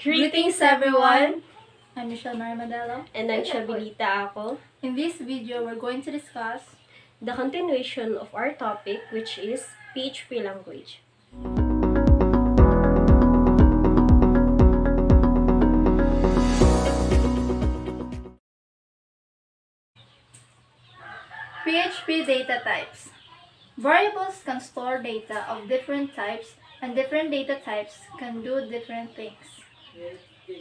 Greetings everyone! I'm Madelo. And I'm Chabelita Aco. In this video, we're going to discuss the continuation of our topic, which is PHP language. PHP data types. Variables can store data of different types, and different data types can do different things.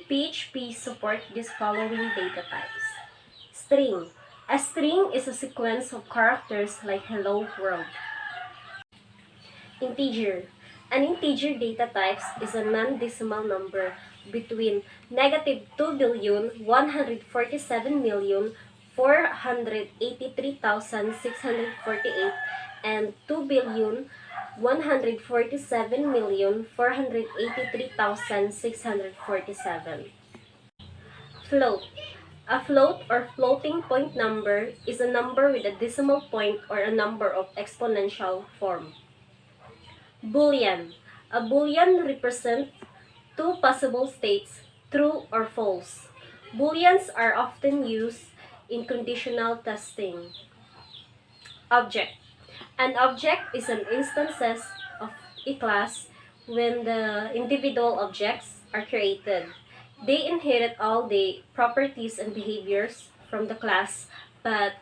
PHP supports these following data types. String. A string is a sequence of characters like hello world. Integer. An integer data type is a non-decimal number between -2,147,483,648 and 2,147,483,647. Float. A float or floating point number is a number with a decimal point or a number of exponential form. Boolean. A Boolean represents two possible states, true or false. Booleans are often used in conditional testing. Object. An object is an instance of a class when the individual objects are created. They inherit all the properties and behaviors from the class, but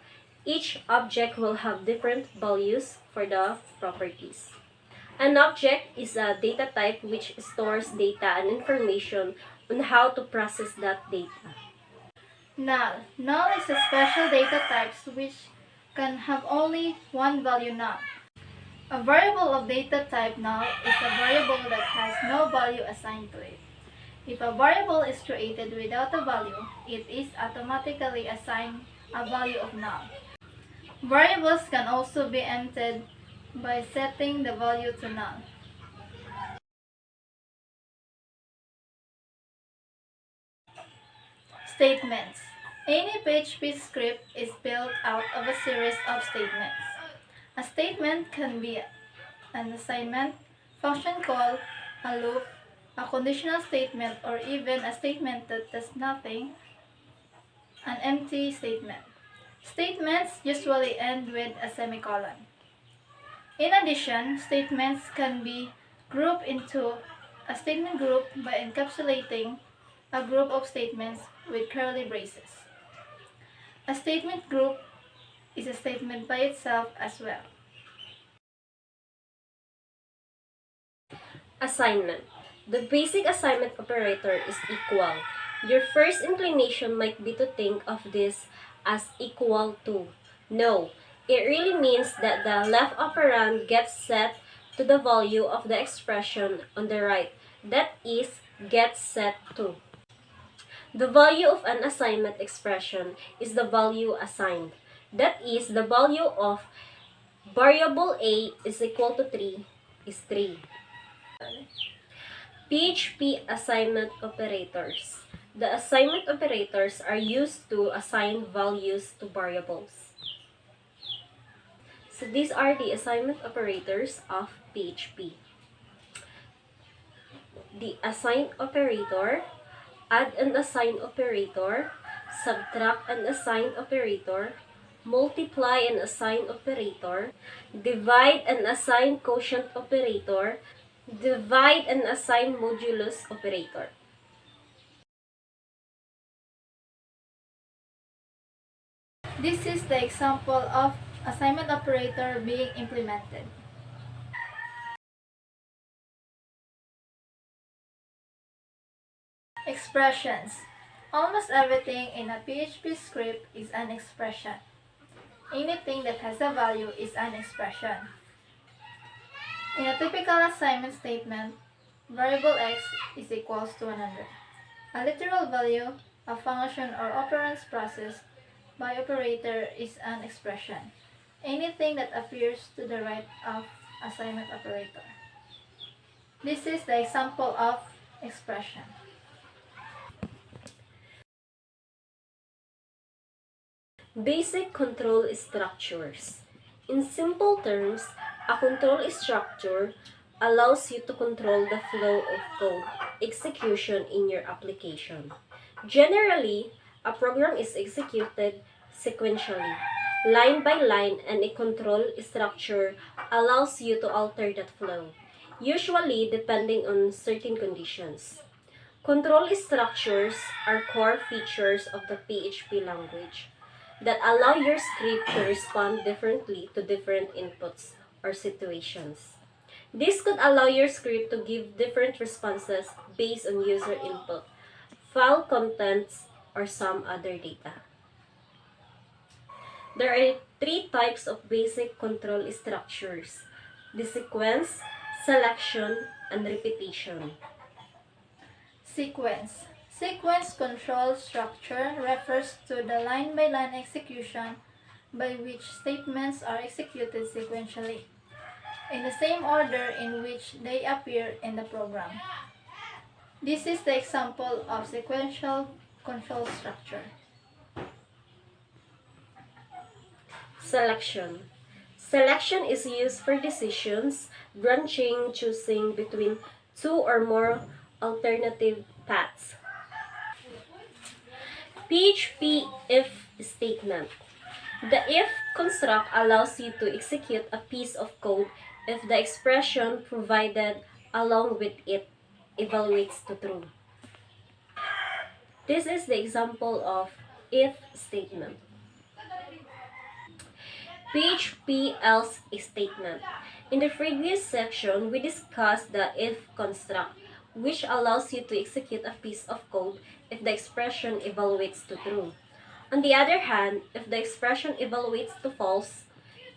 each object will have different values for the properties. An object is a data type which stores data and information on how to process that data. Null. Null is a special data type which can have only one value null. A variable of data type null is a variable that has no value assigned to it. If a variable is created without a value, it is automatically assigned a value of null. Variables can also be emptied by setting the value to null. Statements. Any PHP script is built out of a series of statements. A statement can be an assignment, function call, a loop, a conditional statement, or even a statement that does nothing, an empty statement. Statements usually end with a semicolon. In addition, statements can be grouped into a statement group by encapsulating a group of statements with curly braces. A statement group is a statement by itself as well. Assignment. The basic assignment operator is equal. Your first inclination might be to think of this as equal to. No, it really means that the left operand gets set to the value of the expression on the right, that is, gets set to. The value of an assignment expression is the value assigned. That is, the value of variable a is equal to 3 is 3. PHP assignment operators. The assignment operators are used to assign values to variables. So these are the assignment operators of PHP. The assign operator, add and assign operator, subtract and assign operator, multiply and assign operator, divide and assign quotient operator, divide and assign modulus operator. This is the example of assignment operator being implemented. Expressions. Almost everything in a PHP script is an expression. Anything that has a value is an expression. In a typical assignment statement, variable x is equals to 100. A literal value, a function or operands processed by operator is an expression. Anything that appears to the right of assignment operator. This is the example of expression. Basic control structures. In simple terms, a control structure allows you to control the flow of code execution in your application. Generally, a program is executed sequentially, line by line, and a control structure allows you to alter that flow, usually depending on certain conditions. Control structures are core features of the PHP language that allow your script to respond differently to different inputs or situations. This could allow your script to give different responses based on user input, file contents, or some other data. There are three types of basic control structures: the sequence, selection, and repetition. Sequence. Sequence control structure refers to the line-by-line execution by which statements are executed sequentially, in the same order in which they appear in the program. This is the example of sequential control structure. Selection. Selection is used for decisions, branching, choosing between two or more alternative paths. PHP if statement. The if construct allows you to execute a piece of code if the expression provided along with it evaluates to true. This is the example of if statement. PHP else statement. In the previous section, we discussed the if construct, which allows you to execute a piece of code if the expression evaluates to true. On the other hand, if the expression evaluates to false,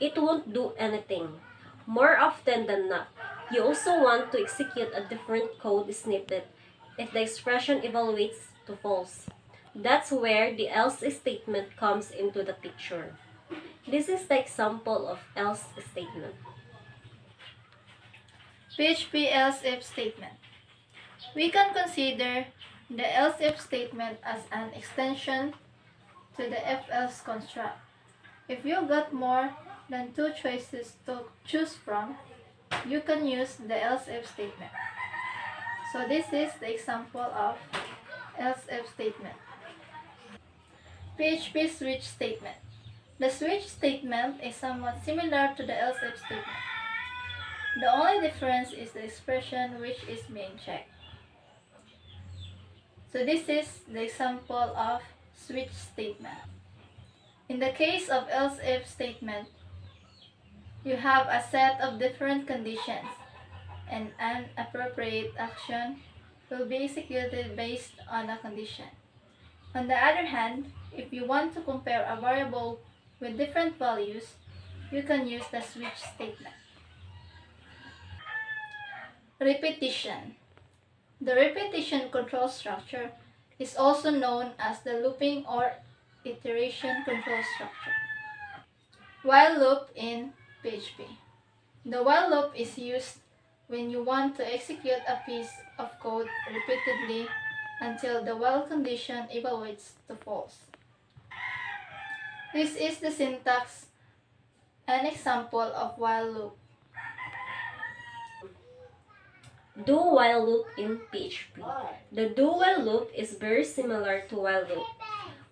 it won't do anything. More often than not, you also want to execute a different code snippet if the expression evaluates to false. That's where the else statement comes into the picture. This is the example of else statement. PHP else if statement. We can consider the else if statement as an extension to the if else construct. If you got more than two choices to choose from, you can use the else if statement. So this is the example of else if statement. PHP switch statement. The switch statement is somewhat similar to the else if statement. The only difference is the expression which is being checked. So this is the example of switch statement. In the case of else if statement, you have a set of different conditions and an appropriate action will be executed based on a condition. On the other hand, if you want to compare a variable with different values, you can use the switch statement. Repetition. The repetition control structure is also known as the looping or iteration control structure. While loop in PHP. The while loop is used when you want to execute a piece of code repeatedly until the while condition evaluates to false. This is the syntax and example of while loop. Do while loop in PHP. The do while loop is very similar to while loop,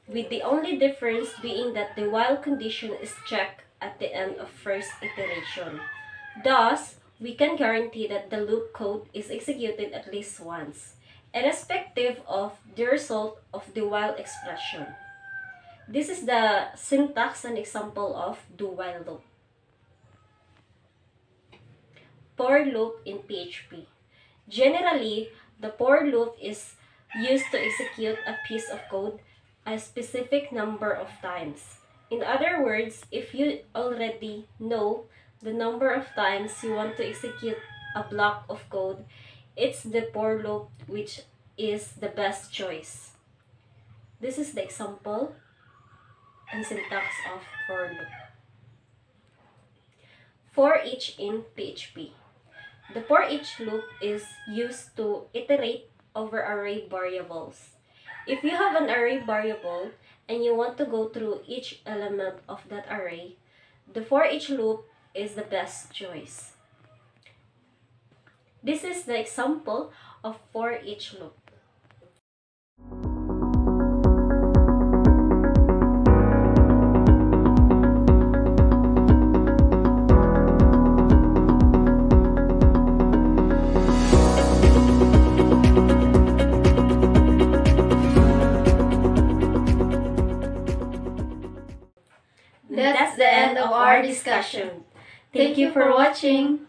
with the only difference being that the while condition is checked at the end of first iteration. Thus, we can guarantee that the loop code is executed at least once, irrespective of the result of the while expression. This is the syntax and example of do while loop. For loop in PHP. Generally, the for loop is used to execute a piece of code a specific number of times. In other words, if you already know the number of times you want to execute a block of code, it's the for loop which is the best choice. This is the example and syntax of for loop. For each in PHP. The for each loop is used to iterate over array variables. If you have an array variable and you want to go through each element of that array, the for each loop is the best choice. This is the example of for each loop. That's the end of our discussion. Thank you for watching.